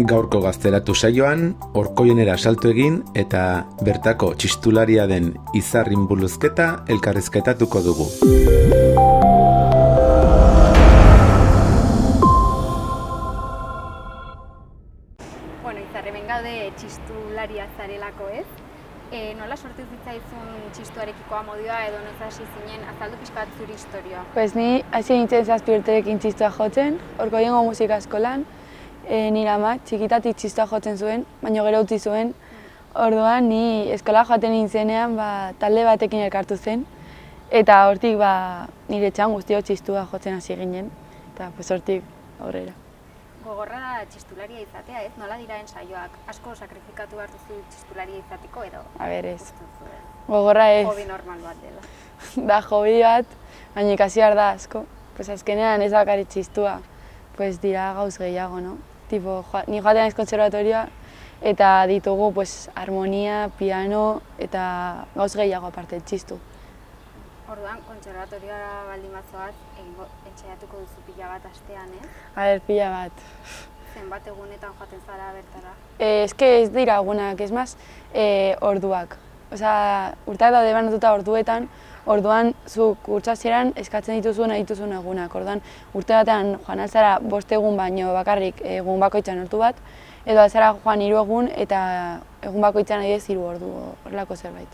Gaurko gaztelatu saioan, Orkoienera salto egin eta bertako txistularia den Izar Inbuluzketa elkarrizketatuko dugu. Izar, hemen gaude txistularia zarelako ez? Nola sortu zitzaizun txistuarekiko amodioa edo noiz hasi zinen, azaldu pixka bat zure historia? Ni hasi nintzen 7 urterekin txistua jotzen, Orkoiengo musika eskolan. Nire amak txikitatik txistua jotzen zuen, baina gero utzi zuen. Orduan, ni eskola joaten nintzenean talde batekin elkartu zen. Eta hortik nire etxean guztio txistua jotzen hasi ginen. Eta hortik aurrera. Gogorra da txistularia izatea ez? Nola dira ensaioak? Asko sakrifikatu behar duzu txistularia izateko edo? Ez. Gogorra ez. Hobi normal bat dela. Da hobi bat, baina ikasi behar da asko. Azkenean ez bakarrik txistua. Dira gauz gehiago, no? Ni joaten naiz kontserbatorioa eta ditugu harmonia, piano eta gauz gehiago aparte txistu. Orduan, kontserbatorioa baldin bazoaz, entxaiatuko duzu pila bat astean, ez? Pila bat. Zenbat egunetan joaten zara bertara? Ez dira egunak, ez maz, orduak. Urteak daude banatuta orduetan, orduan zuk urtsasieran eskatzen dituzun egunak. Orduan, urte batean joan altzara 5 egun baino bakarrik egun bakoitzan ordu bat, edo altzara joan 3 egun eta egun bakoitzan 3 ordu horrelako zerbait.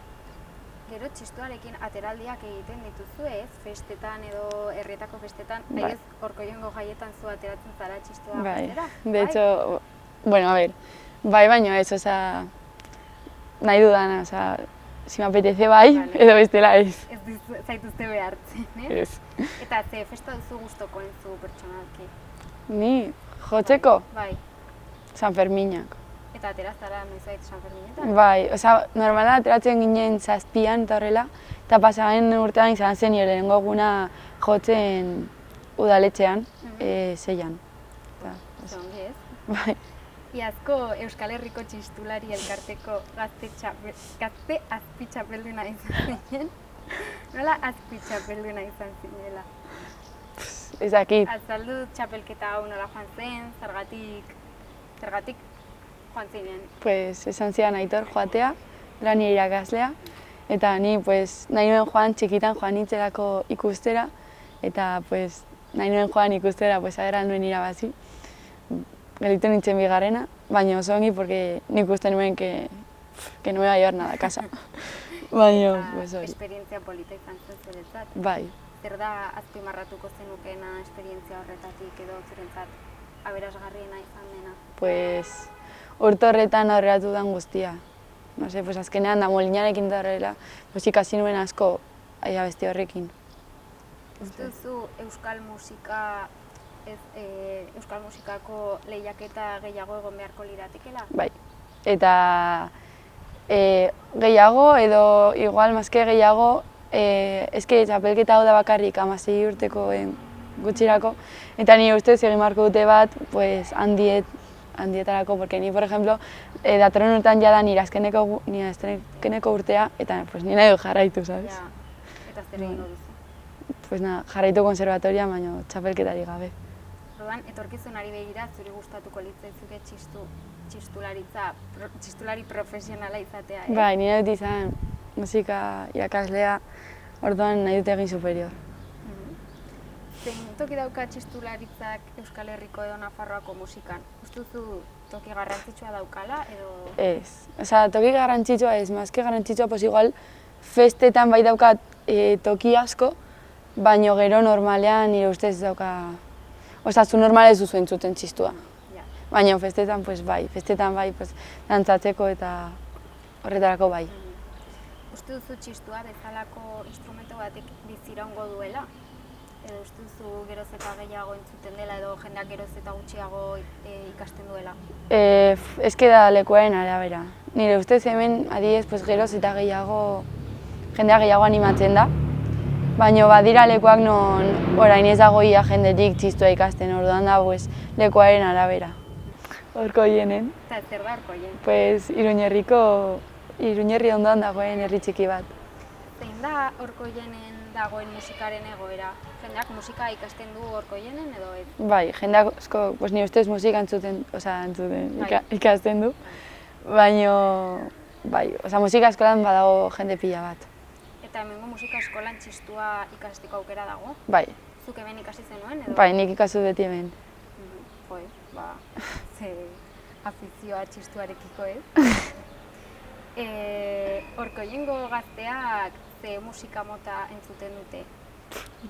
Gero txistuarekin ateraldiak egiten dituzu ez, festetan edo herrietako festetan, ez Orkoiengo jaietan zu ateratzen zara txistua festera? De hecho, baino ez, nahi dudana, si me apetece edo bestela ez. Ez zaituzte behartzen, ez? Eta ze festa duzu gustoko entzu pertsonalki? Ni, jotzeko? Bai. San Ferminak. Eta aterazara noizbait San Ferminetan? Normala ateratzen ginen 7an eta horrela, eta pasaren urtean izan zen nire lehenengo eguna jotzen udaletxean, 6an. Zongi ez? Bai. Iazko Euskal Herriko txistulari elkarteko gazte azpitxapelduna izan zinen. Nola azpitxapelduna izan zinela? Ez dakit. Azaldu txapelketa hau nola joan zen, zergatik joan zinen? Esan zidan Aitor joatea, dela nire irakaslea. Eta ni nahi nuen joan txikitan joan nintzelako ikustera. Eta nahi nuen joan ikustera, agera nuen irabazi. Gelditu nintzen bigarrena, baina oso ongi, porque nik uste nuen que no me iba a llevar nada a casa. Baina, hori. Esperientzia polita izan zen zuretzat? Bai. Zer da azpimarratuko zenukena esperientzia horretatik edo zurentzat aberasgarriena izan dena? Urte horretan aurreratu den guztia. Azkenean da molinarekin da horrela, ikasi nuen asko abesti horrekin. Uste duzu Euskal musikako lehiaketa gehiago egon beharko liratekela? Bai, eta gehiago edo igual mazke gehiago, txapelketa hau da bakarrik 16 urteko gutxirako, eta nire ustez egin beharko dute bat handietarako, porque ni, por ejemplo, datorren urtean jada nire azkeneko urtea, eta nire nahi du jarraitu, sabes? Eta zer egin duzu? Jarraitu konservatoria, baina txapelketari gabe. Orduan, etorkizunari begira, zuri gustatuko litzaizuke txistulari profesionala izatea, eh? Bai, nire dut izan musika irakaslea, orduan nahi dut egin superior. Zein toki dauka txistularitzak Euskal Herriko edo Nafarroako musikan? Uste duzu toki garrantzitsua daukala edo? Ez, toki garrantzitsua ez, mazke garrantzitsua, igual festetan bai daukat toki asko, baina gero normalean nire ustez dauka... zu normale ez duzu entzuten txistua. Baina festetan bai, dantzatzeko eta horretarako bai. Uste duzu txistua bezalako instrumento batek biziraungo duela? Edo uste duzu geroz eta gehiago entzuten dela edo jendeak geroz eta gutxiago ikasten duela? Ez da lekuaren arabera. Nire ustez hemen adibidez geroz eta gehiago jendeak gehiago animatzen da. Baina badira lekuak non orain ez dago ia jenderik txistua ikasten, orduan da lekuaren arabera. Orkoienen. Eta zer da Orkoien? Iruñerri ondoan dagoen herri txiki bat. Zein da Orkoienen dagoen musikaren egoera? Jendeak musika ikasten du Orkoienen edo ez? Bai, jende asko, pues ni ustez musika entzuten, Bai. ikasten du, baino, bai, musika eskolan badago jende pila bat. Eta hemengo musika eskolan txistua ikasteko aukera dago? Bai, Zuk hemen ikasi zenuen edo? bai, nik ikasu beti hemen. Joder, ze afizioa txistuarekiko ez. Orkoiengo gazteak ze musika mota entzuten dute?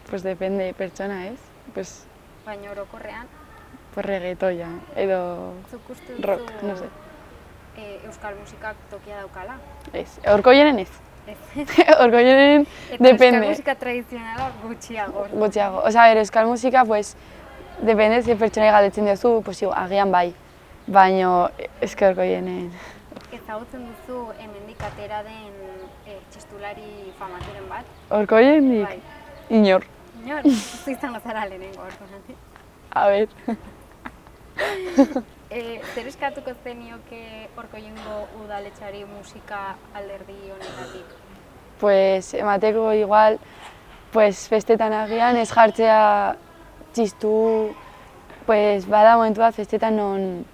Pues depende pertsona, ez? Pues Baina orokorrean, reggaetoia, edo zuk uste duzu rock, no sé. euskal musikak tokia daukala? Ez, Orkoienen ez. Ez. Orkoienen Eta depende. euskal musika tradizionala gutxiago. Gutxiago. Euskal musika, pues, depende ze pertsonei galdetzen diozu, pues, agian bai. Baino, eske Orkoienen. Ezagutzen duzu hemendik atera den txistulari famaturen bat? Orkoienik? Bai. Inor. Inor, zu izango zara lehenengo orduan. A ber. Zer eskatuko zenioke Orkoiengo udaletxari musika alderdi honetatik? Pues, emateko igual, pues, festetan agian ez jartzea txistu, pues, bada momentu bat festetan non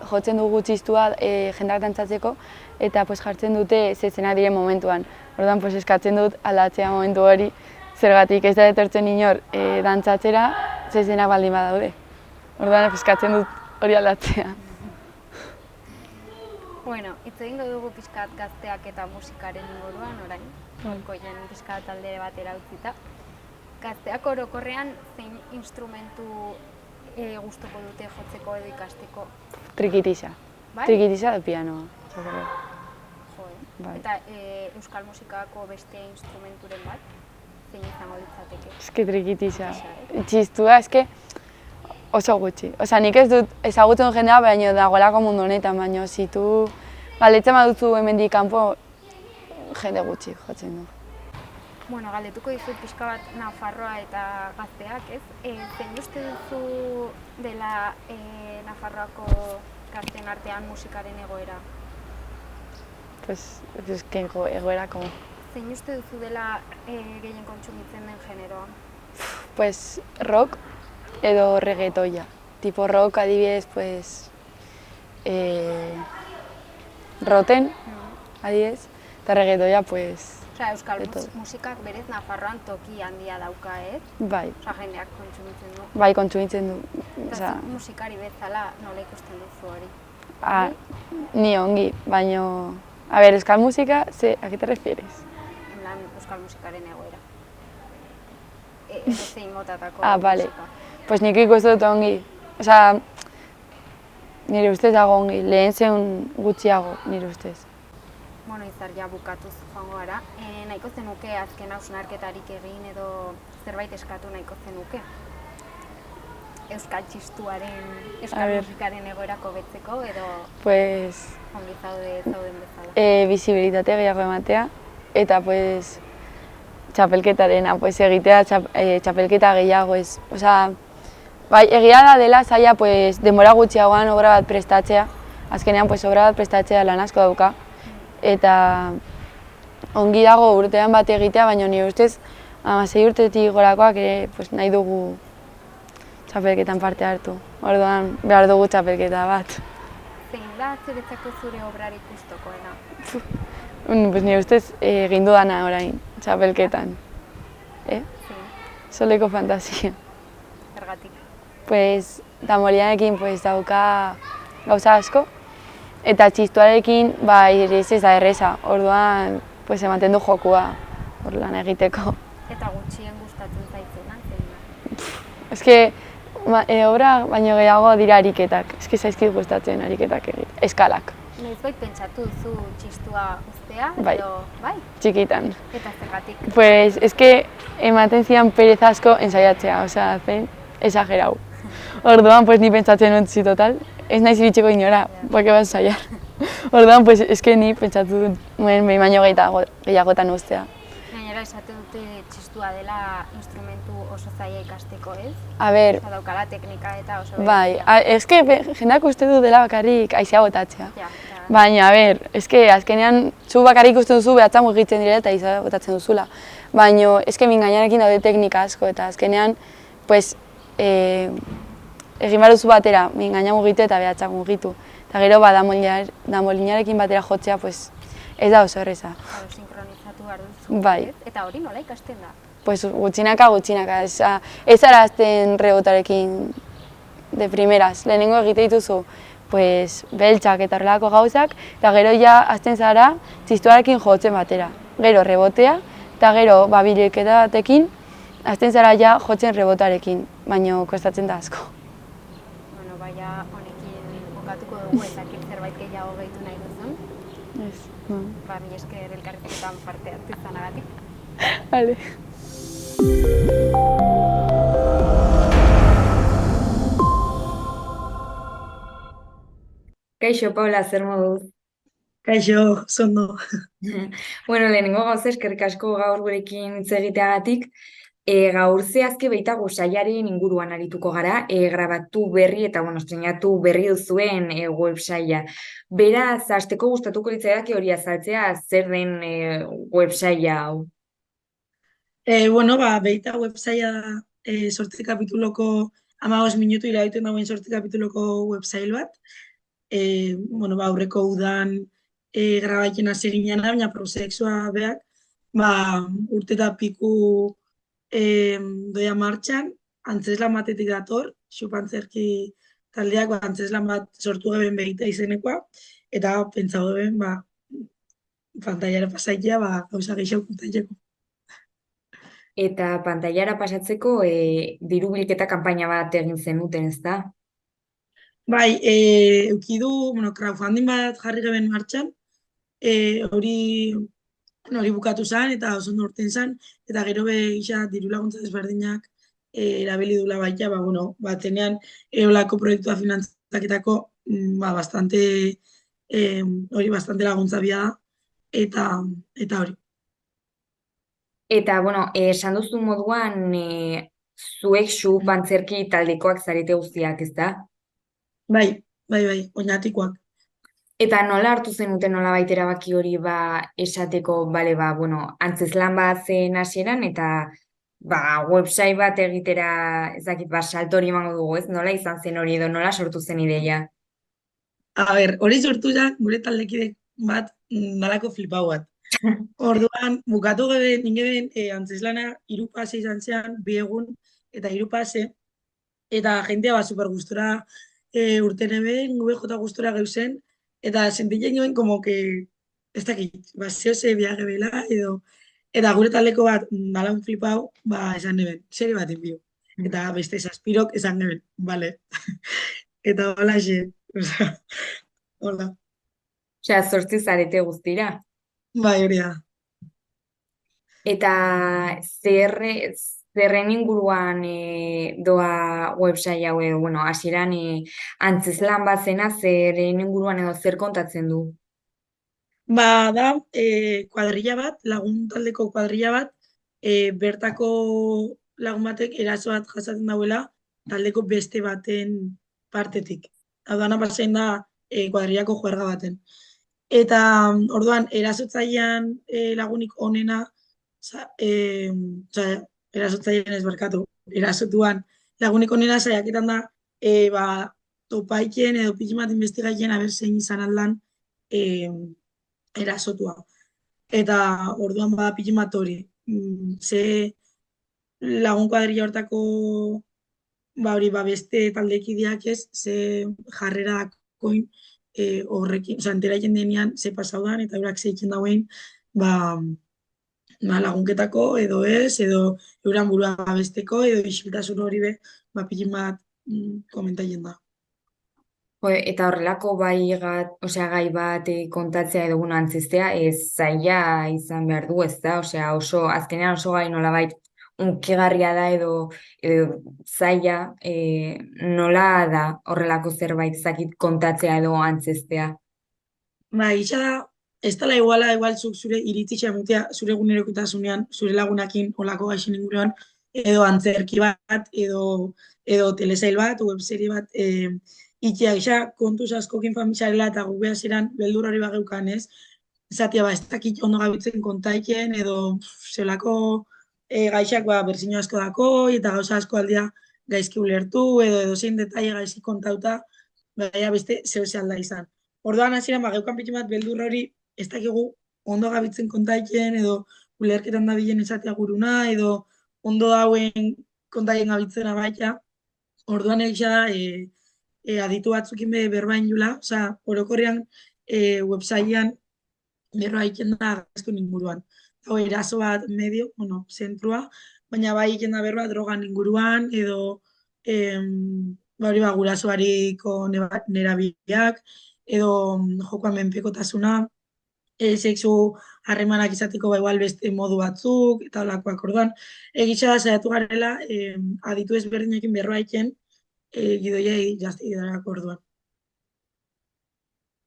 jotzen dugu txistua jendeak dantzatzeko eta pues, jartzen dute zezenak diren momentuan. Orduan, pues, eskatzen dut aldatzea momentu hori, zergatik ez da etortzen inor dantzatzera zezenak baldin badaude. Orduan, eskatzen dut hori aldatzea. Bueno, hitz egingo dugu pixkat gazteak eta musikaren inguruan orain, Orkoien pixkat alde batera utzita. Gazteak orokorrean zein instrumentu gustuko dute jotzeko edo ikasteko? Trikitisa. Bai? Trikitisa edo pianoa. Joe. Bai. Eta euskal musikako beste instrumenturen bat, zein izango litzateke? Eske trikitisa. Trikitisa, Txistua, eske oso gutxi. Osea, nik ez dut ezagutzen jendea, baina dagoelako mundu honetan, baina zitu galdetzen baduzu hemendik kanpo, jende gutxi jotzen du. Bueno, galdetuko dizut pixka bat Nafarroa eta gazteak, ez? Zein uste duzu dela Nafarroako gazteen artean musikaren egoera? Pues, que egoera como... Zein uste duzu dela gehien kontsumitzen den generoa? Pues, rock edo reggaetoia. Tipo rock, adibidez, pues... Roten, adibidez, eta reggaetoia, pues... Osea, euskal de todo. musikak berez Nafarroan toki handia dauka, ez? Bai, Osea, jendeak kontsumitzen du. bai kontsumitzen du. Eta Osea, zuk musikari bezala nola ikusten duzu hori? ni ongi, baino... A ver, euskal musika, ¿a qué te refieres? En plan, euskal musikaren egoera. Zein motatako Vale. musika. Pues nik ikusten dut ongi. Osea, nire ustez dago ongi, lehen zen gutxiago, nire ustez. Bueno, Izar, ja bukatuz joango gara. Nahiko zenuke azken hausnarketarik egin edo zerbait eskatu nahiko zenuke? Euskal txistuaren, A euskal ver. musikaren egoerako betzeko edo Pues, ongi zauden bezala. visibilitate gehiago ematea, eta pues, txapelketarena, pues, egitea txapelketa gehiago ez. Osea, bai, egia da dela zaila, pues, denbora gutxiagoan obra bat prestatzea. Azkenean, pues, obra bat prestatzea lan asko dauka. Eta ongi dago urtean bat egitea, baina nire ustez 16 urtetik gorakoak ere pues, nahi dugu txapelketan parte hartu. Orduan behar dugu txapelketa bat. Zein da zuretzako zure obrarik gustokoena? Pues, nire ustez egin dudana orain txapelketan. Zein, Soleko fantasia. zergatik. Pues, Damorianekin pues, dauka gauza asko. Eta txistuarekin, ez da erreza, orduan pues, ematen du jokua hor lan egiteko. Eta gutxien gustatzen zaitzena, zein da? Eske, obra baino gehiago dira ariketak, eske zaizkit gustatzen ariketak egit, eskalak, Noizbait pentsatu duzu txistua uztea, Bai. edo, bai? txikitan. Eta zergatik. Pues, eske, ematen zidan pereza asko ensaiatzea, osea, zen exagerau. Orduan, pues, ni pentsatzen utzi total, ez naiz iritsiko inora, porque va a ensayar. Orduan, pues, eske ni pentsatu dut, behin baino gehiagotan uztea. Gainera esate dute txistua dela instrumentu oso zaila ikasteko, ez? A ber, Daukala teknika eta oso... bai, eske jendeak uste du dela bakarrik haizea botatzea. Ja, Baina, a ber, eske azkenean zu bakarrik ikusten duzu behatza mugitzen direla eta izan botatzen duzula. Baina, eske mingainarekin daude teknika asko eta azkenean, pues, egin behar duzu batera, mingaina mugitu eta behatza mugitu. Eta gero, damolinarekin batera jotzea, pues, ez da oso erreza. Claro, sinkronizatu behar duzu. Bai. Eta hori nola ikasten da? Pues gutxinaka, ez arazten rebotarekin de primeras. Lehenengo egite dituzu, pues, beltzak eta horrelako gauzak, eta gero ja azten zara txistuarekin jotzen batera. Gero rebotea, eta gero bilketatekin azten zara ja jotzen rebotarekin, baina kostatzen da asko. Bueno, baina honekin bukatuko dugu ezakit zerbait gehiago gehitu nahi duzun. Ez. Mila esker elkarrizketan parte hartu izanagatik. Vale. Kaixo, Paula, zer moduz? Kaixo, zondo. Bueno, lehenengo gauza eskerrik asko gaur gurekin hitz egiteagatik. Gaur zehazki baitago sailaren inguruan arituko gara, grabatu berri eta estrenatu berri duzuen websaila. Beraz, hasteko gustatuko litzaidake hori azaltzea, zer den websaila hau? Beita websaila da 8 kapituloko 15 minutu irauten dagoen 8 kapituloko websail bat. Aurreko udan grabatzen hasi ginen, baina prozesua beak, urte eta piku doia martxan, antzeslan batetik dator, xupantzerki taldeak antzeslan bat sortu geben behita izenekoa, eta pentsau geben, pantailara pasaitea, gauza gehiago kontatzeko. Eta pantailara pasatzeko diru bilketa kanpaina bat egin zenuten, ezta? Bai, eukidu, crowdfunding bat jarri geben martxan, hori bukatu zen eta oso norten zen, eta gero gisa diru laguntza desberdinak erabili dula baita, tenean olako proiektua finantzaketako bastante laguntza bia da, eta hori. Eta, esan duzu moduan, zuek xupantzerki taldekoak zarete guztiak, ezta? Bai, oinatikoak. Eta nola hartu zenuten nolabait erabaki hori esateko, antzeslan bat zen hasieran eta website bat egitera, ezakit, salto hori emango dugu, ez? Nola izan zen hori edo nola sortu zen ideia? A ber, hori sortu da gure taldekide bat nalako flipau bat. Orduan, bukatu geben, ningeben antzeslana 3 pase izan zean, 2 egun eta 3 pase, eta jentea super gustora urten eben, gube gustora geuzen, eta sentitzen joen como que, ez dakit, zehoze biage bela, eta gure taldeko bat nalaun flipau, esan eben, serie bat enbio. Eta beste saspirok esan eben, vale. Eta hola xe, hola. Osea, 8 zarete guztira. Bai, hori da. Eta zerren inguruan doa website hau edo, hasieran antzeslan bat zena, zerren inguruan edo zer kontatzen du? Da, kuadrilla bat, lagun taldeko kuadrilla bat, bertako lagun batek eraso bat jasaten dauela taldeko beste baten partetik. Hau dana pasein da kuadrillako juerga baten. Eta orduan, erasotzailean lagunik onena, erasotzailean ez barkatu, erasotuan lagunik onena saiaketan da, topaiken edo pikimat investigaien aber zein izan aldan erasotua. Eta orduan pikimat hori, ze lagun kuadrilla hortako beste taldekideak ez, ze jarrera dakoin horrekin, enteraiten denean ze pasaudan, eta eurak zeitzen dauen lagunketako edo ez, edo euran burua besteko, edo isiltasun hori pikin bat komentaien da. Eta horrelako gai bat kontatzea edo antzestea, zaila izan behar du, ez da? Oso, azkenean oso gai nolabait unkigarria da edo zaila nola da horrelako zerbait zakit kontatzea edo antzestea? Itxa da, ez dela igual zuk zure iritzitxa mutea zure egunerokotasunean, zure lagunakin olako gaixen inguruan, edo antzerki bat, edo telesail bat, webserie bat itxia gisa kontuz askokin familiarela eta gu behasiran beldur hori bageukan, ez? Zatia, ez dakit ondo gabitzen kontaiken, edo zelako gaixak berzino asko dako, eta gauza asko aldia gaizki ulertu, edo zein detaile gaizki kontauta, gaia beste zehose alda izan. Orduan hasieran bageukan piti bat beldur hori, ez dakigu ondo gabitzen kontaiken, edo ulerketan da bilen esatea guruna, edo ondo dauen kontaien gabitzena baita. Orduan egisa da, aditu batzukin berbain jula, osea, orokorrean websitean berroa egiten da gaztun inguruan. Hau, eraso bat medio, zentrua, baina bai egiten da berroa drogan inguruan, edo hori gurasoariko nerabiak, edo jokoan menpekotasuna, sexu harremanak izateko igual beste modu batzuk, eta holakoak orduan. Egitza da, saiatu garela, aditu ezberdinekin berroa egiten, gidoiei jazte gidarako orduan.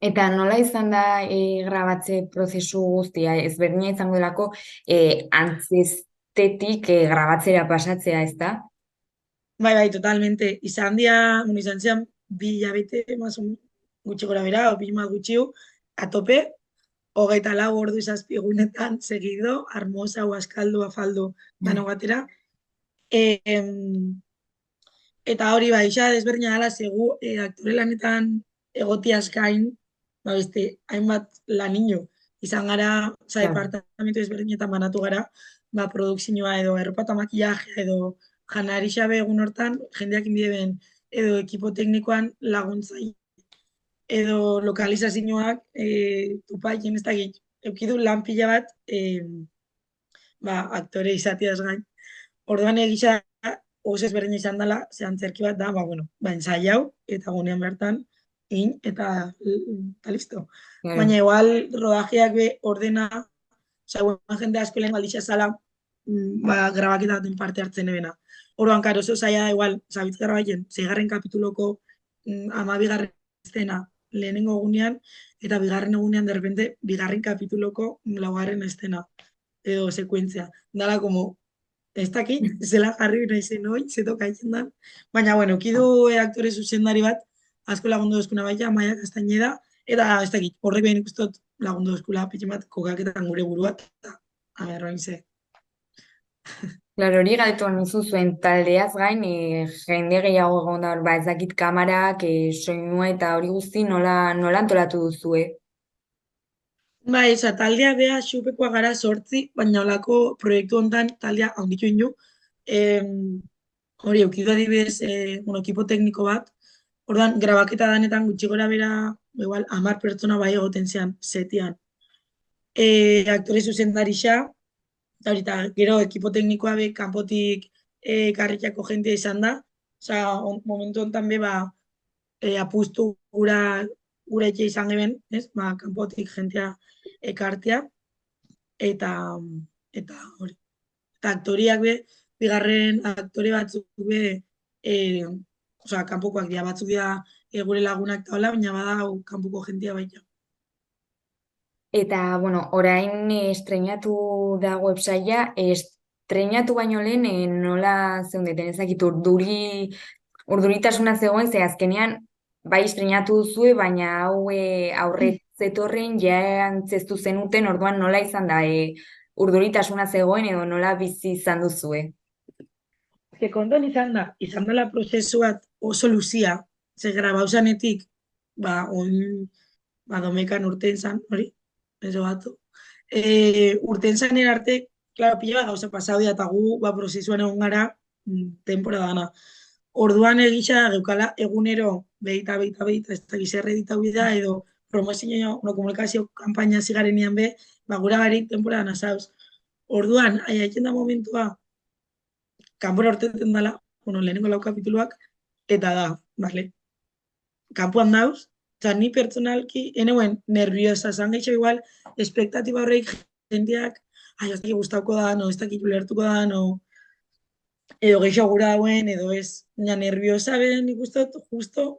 Eta nola izan da grabatze prozesu guztia, ezberdina izango delako antzestetik grabatzera pasatzea, ez da? Bai, totalmente. Izan zian 2 hilabete, gutxi gora bera, o 2 bat gutxiu, atope, 24 ordu 7 egunetan segido, Armosa, Huaskaldu, Afaldu, dano batera. Eta hori isa desberdina dela, segu aktore lanetan egotiaz gain, beste, hainbat lanino, izan gara, departamentu ezberdinetan banatu gara, produkzioa edo erropa eta makillajea edo janari xabe egun hortan, jendeak indieben edo ekipo teknikoan laguntzai edo lokalizazioak tupaien ez dakit, eukidu lan pila bat aktore izatiaz gain. Orduan egisa oso ezberdin izan dela, antzerki bat da, ensaiau, eta gunean bertan, eta listo. Baina igual rodajeak ordena, jende asko lehen galdixa zala, grabaketa baten parte hartzen ebena. Orduan, karo, oso zaila da igual, zabitz grabaien, 6. kapituloko 12. estena lehenengo egunean, eta 2. egunean, derrepente, 2. kapituloko 4. estena, edo sekuentzia. Dala, como, ez dakit, zela jarri nahi zen hoi, zetoka egiten da. Baina, kidu aktore zuzendari bat, asko lagundu dozkuna baita, Maia Castañeda, eta ez dakit, horrek behin ikustot lagundu dozkula, pitxin bat, kokaketan gure burua, eta, roin ze. Claro, hori galdetu nuzu zuen taldeaz gain, jende gehiago egon da, ez dakit kamarak, soinua eta hori guzti nola antolatu duzue? Bai, taldea beha xupekoa gara 8, baina olako proiektu honetan taldea handitu inu. Hori, eukidu adibidez, ekipo tekniko bat, orduan, grabaketa danetan gutxi gora bera, igual, 10 pertsona bai egoten zean, setian. Aktore zuzendarixa, eta gero ekipo teknikoa be, kanpotik karrikiako jentea izan da, momentu honetan be, apustu gura etxe izan geben, kanpotik jentea ekartea, eta hori. Eta aktoriak be, bigarren aktore batzuk be, kanpokoak dira, batzuk dira gure lagunak eta hola, baina bada kanpoko jentea baita. Eta, orain estreinatu da websaia, estreinatu baino lehen nola zeundeten ezakit urduritasuna zegoen, ze azkenean bai estreinatu duzue, baina hau aurretzetorren ja antzestu zenuten, orduan nola izan da urduritasuna zegoen edo nola bizi izan duzue? Kontuan izan dela prozesu bat oso luzia, ze grabauzanetik, domekan urten zan, hori, eso batu. Urten zanen arte, klaro, pila bat gauza pasaudia eta gu, prozesuan egon gara, temporada dana. Orduan egisa geukala egunero, behita, ez da gizerre ditau bida, edo promozio, komunikazio kampaina zigarenian be, gura barik temporada nasauz. Orduan, aiaitzen da momentua, kanpora ortenten dela, lehenengo 4 kapituluak, eta da, kanpoan dauz, eta ni pertsonalki, eneuen, nerviosa, zan gaitxo igual, espektatiba horreik jendeak, ez dakit gustauko da, ez dakit ulertuko da, edo geixo gura dauen, edo ez, nerviosa beden ikustot, justo,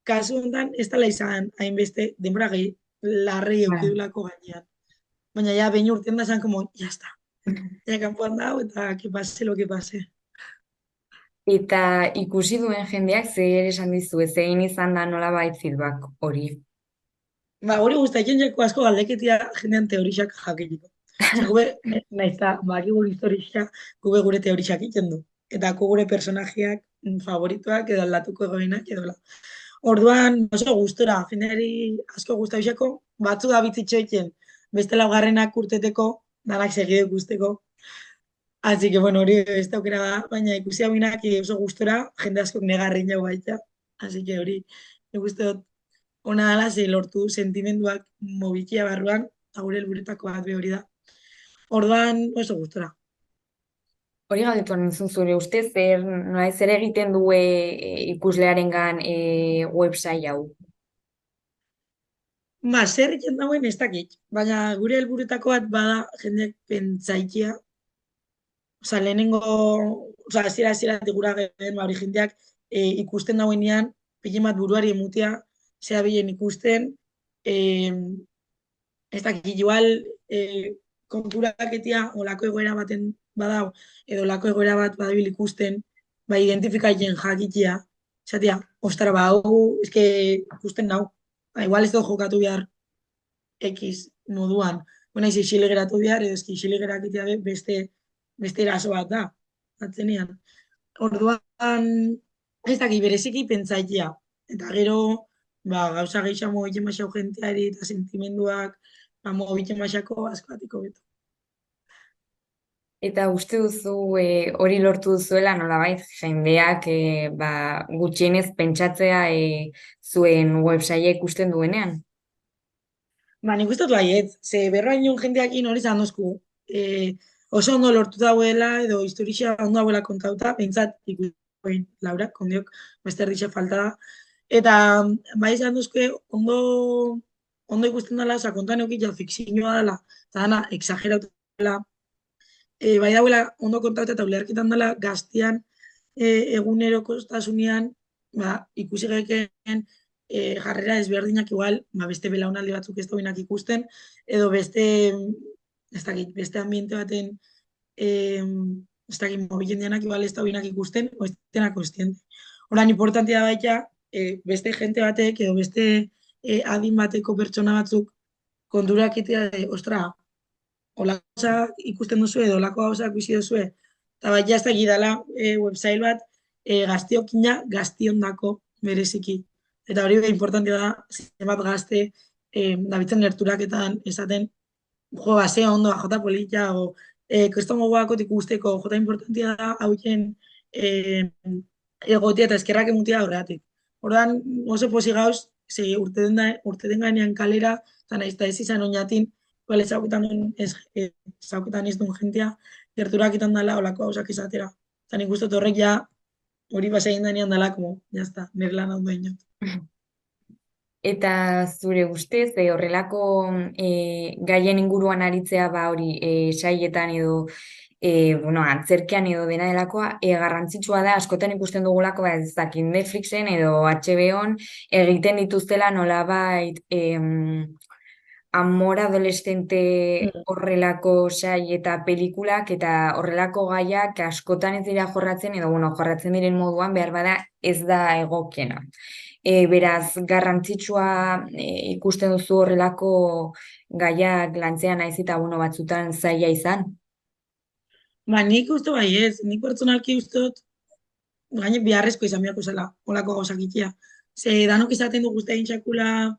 kasu honetan, ez dela izan, hainbeste, denbora gehi, larrei eukidulako gainean. Baina ja, behin urten da, zan, como, ya está. Ja, kanpoan dago, eta que pase lo que pase. Eta ikusi duen jendeak zer esan dizu, zein izan da nolabait feedback hori. Ba, hori guztatzen jako asko galdeketia jendean teorixak jakitiko. Osa, gube, nahiz eta bakigun historia, gube gure teorixak egiten du. Eta gure personajeak favorituak edo aldatuko egoinak edo la. Orduan, oso gustora, jendeari asko guztabixako, batzu da bitzitxo egiten, beste laugarrenak urteteko, danak segide guzteko. Así que, bueno, hori ez da aukera da, baina ikusi hauinak oso gustora, jende asko negarrin jau baita. Así que hori, nik uste dut, ona dela, ze lortu sentimenduak mobikia barruan, eta gure helburuetako bat be hori da. Orduan, oso gustora. Hori galdetu nizun zure ustez, zer egiten du ikuslearengan website hau. Ba, zer egiten dauen ez dakit, baina gure helburuetako bat bada jendeak pentsaikia. Osa, lehenengo, osa, hasiera gura gehen, ba, hori jendeak ikusten dauenean, pile bat buruari emutea, zea bilen ikusten, ez dakit, igual konturaketia olako egoera baten badau, edo olako egoera bat badabil ikusten, ba, identifikaiten jakitia, esatia, ostara, ba, hau, eske ikusten nau, ba, igual ez dut jokatu behar X moduan, bueno, izi xile geratu behar, edo eski xile gerakitia beste eraso bat da, atzenean. Orduan, ez dakit, bereziki pentsaitia, eta gero, ba, gauza gehiago egiten basau jenteari eta sentimenduak, ba, egiten basako asko batiko beto. Eta uste duzu hori lortu duzuela nolabait jendeak ba, gutxienez pentsatzea zuen website ikusten duenean? Ba, nik uste dut baiet, ze berroaino jendeakin hori zan dozku. Oso ondo lortu dauela, edo historia ondo dauela kontauta, behintzat ikusten Laura, kondiok, beste erdixe falta da. Eta, bai zan dozku, ondo ikusten dela, oza, kontan eukit, fikzioa dela, eta dana, exageratu dela, bai dauela ondo kontauta eta ulerketan dela, gaztian, egunerokotasunean, ba, ikusi geken, jarrera ezberdinak igual, ba, beste belaunaldi batzuk ez dauenak ikusten, edo beste, ez dakit, beste ambiente baten, ez dakit, mobilen dianak igual ez dauenak ikusten, o ez denak kostiente. Horan, importantia da baita, beste jente batek, edo beste adin bateko pertsona batzuk konturak itea, ostra, olako gauzak ikusten duzu, edo olako gauzak bizi duzu, eta baita ez dakit dela website bat, gaztiokina gaztiondako bereziki. Eta hori importantia da, zenbat gazte, dabitzen lerturaketan esaten, jo, basea ondo, jota polita, o, kristongo guakot ikusteko, jota importantia da, hauken egotia eta eskerrak emutia horretik. Ordan oso posi gauz, ze urte den gainean kalera, eta nahiz ez izan oinatin, igual ezauketan ez duen jentia, gerturaketan dela, olako hausak izatera. Eta nik uste horrek ja, hori basein denean dela, como, jazta, nire lan hau inot. Eta zure ustez, horrelako gaien inguruan aritzea ba hori saietan edo bueno, antzerkian edo dena delakoa garrantzitsua da, askotan ikusten dugulako ba, ez dakit Netflixen edo HBO-n egiten dituztela nolabait amor adolescente horrelako sai eta pelikulak eta horrelako gaiak askotan ez dira jorratzen edo bueno, jorratzen diren moduan behar bada ez da egokiena. Beraz, garrantzitsua ikusten duzu horrelako gaiak lantzea naiz eta bueno, batzutan zaila izan? Ba, nik uste bai ez, nik pertsonalki uste dut, gaine biharrezko izan biharko zela, olako gauzak ikia. Ze danok izaten du guztia intxakula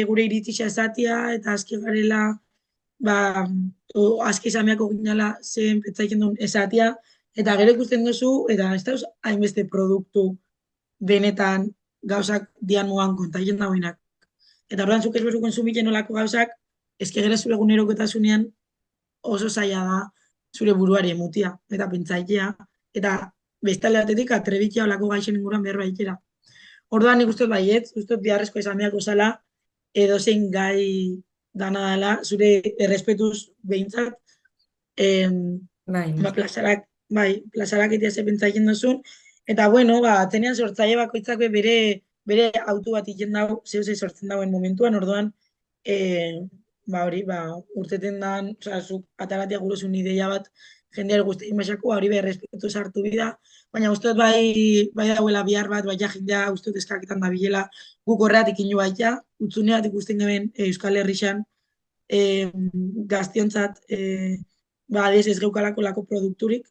gure iritzisa esatia, eta aski garela, ba, aski izan biharko ginala zen petzaiken duen esatia, eta gero ikusten duzu, eta ez da hainbeste produktu benetan gauzak dian mugan kontaien dauenak. Eta orduan zuk ez bezu konsumitzen olako gauzak, eski gero zure egunerokotasunean oso zaila da zure buruari emutia, eta pentsaitea, eta bestale batetik atrebitia olako gaixen inguruan behar baitera. Orduan nik uste baiet, uste biharrezko izan beharko zala, edozein gai dana dela, zure errespetuz behintzat, ba, plazarak etia ze pentsaien duzun, eta bueno, ba, atzenean sortzaile bakoitzak bere autu bat iken dago, zeu sortzen dagoen momentuan, orduan, ba hori, ba, urteten dan, oza, zuk ataratia guruzun ideia bat, jendeari guzti mesako, hori behar respetu sartu bida, baina uste dut bai dauela bihar bat, bai jendea uste dut eskaketan da bilela, guk horreatik inu baita, utzuneat ikusten geben Euskal Herrixan, gaztiontzat, ez geukalako lako produkturik,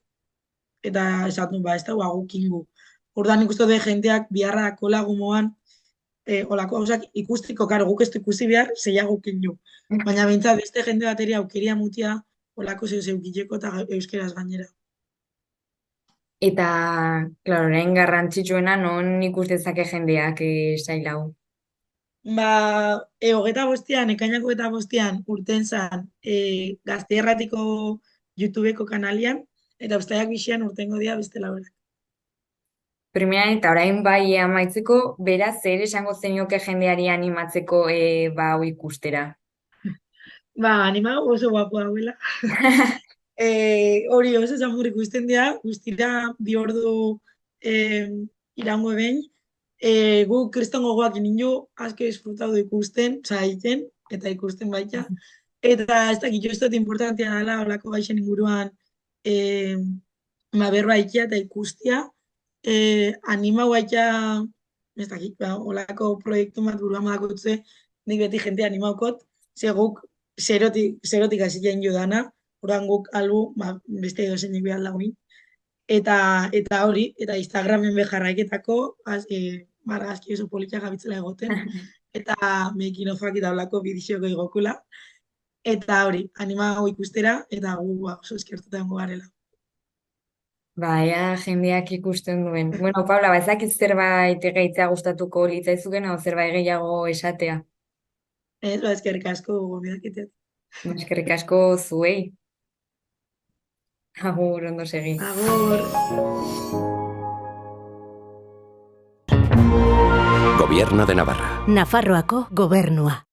eta esatu, ez da, guk ingu. Ordan ikustu dut jendeak biharra kola gumoan, olako gauzak ikustiko, karo, guk ez du ikusi behar, zeia gukin du. Baina bintzat, beste jende bateri aukeria mutia, olako zeukileko eta euskeraz gainera. Eta, klaro, orain garrantzitsuena non ikus dezake jendeak sail hau. Hogeita bostean, ekainako eta bostean, urten zan, Gazte Erratiko YouTubeko kanalian, eta ustaiak bixian urtengo dira beste laurak. Primeran eta orain bai amaitzeko, beraz, zer esango zenioke jendeari animatzeko hau ikustera? Anima oso guapo hauela. Hori oso zamur ikusten dira, guztira bi ordu iraungo behin. Guk kriston gogoak ninu, asko disfrutatu ikusten, egiten, eta ikusten baita. Eta ez dakit, ez dut importantia dela, olako gaixen inguruan berroa ikia eta ikustia. Animau baita, ez dakit, olako proiektu bat buruan badakotze, nik beti jente animaukot, ze guk zerotik hasien jo dana, oran guk albu, beste edo zeinik behar laguin. Eta hori, eta Instagramen beharraiketako, margazki oso politia gabitzela egoten, eta mekinofak eta olako bidizioko igokula. Eta hori, animau ikustera, eta gu oso eskertuta dengo garela. Ea jendeak ikusten duen. Bueno, Paula, ezakit zerbait gehitzea gustatuko litzaizuken, edo zerbait gehiago esatea. Eskerrik asko gonbidaketeat. Eskerrik asko zuei. Agur, ondo segi. Agur. Gobierno de Navarra. Nafarroako gobernua.